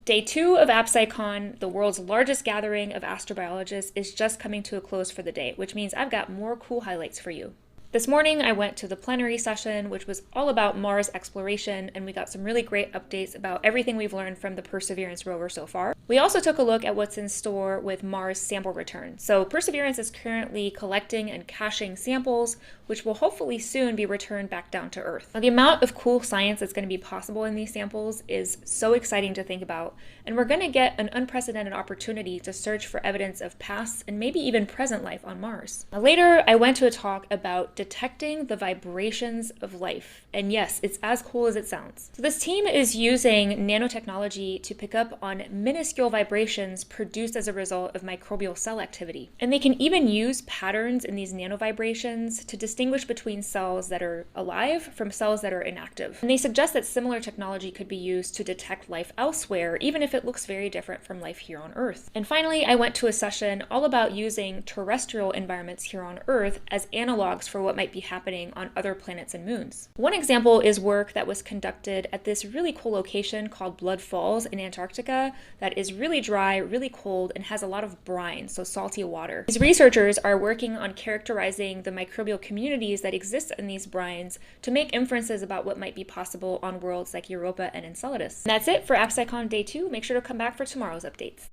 Day 2 of AppSciCon, the world's largest gathering of astrobiologists, is just coming to a close for the day, which means I've got more cool highlights for you. This morning, I went to the plenary session, which was all about Mars exploration, and we got some really great updates about everything we've learned from the Perseverance rover so far. We also took a look at what's in store with Mars sample return. So Perseverance is currently collecting and caching samples, which will hopefully soon be returned back down to Earth. Now, the amount of cool science that's going to be possible in these samples is so exciting to think about, and we're going to get an unprecedented opportunity to search for evidence of past and maybe even present life on Mars. Now, later, I went to a talk about detecting the vibrations of life. And yes, it's as cool as it sounds. So this team is using nanotechnology to pick up on minuscule vibrations produced as a result of microbial cell activity. And they can even use patterns in these nanovibrations to distinguish between cells that are alive from cells that are inactive. And they suggest that similar technology could be used to detect life elsewhere, even if it looks very different from life here on Earth. And finally, I went to a session all about using terrestrial environments here on Earth as analogs for what might be happening on other planets and moons. One example is work that was conducted at this really cool location called Blood Falls in Antarctica that is really dry, really cold, and has a lot of brine, so salty water. These researchers are working on characterizing the microbial communities that exist in these brines to make inferences about what might be possible on worlds like Europa and Enceladus. And that's it for AppSciCon Day 2. Make sure to come back for tomorrow's updates.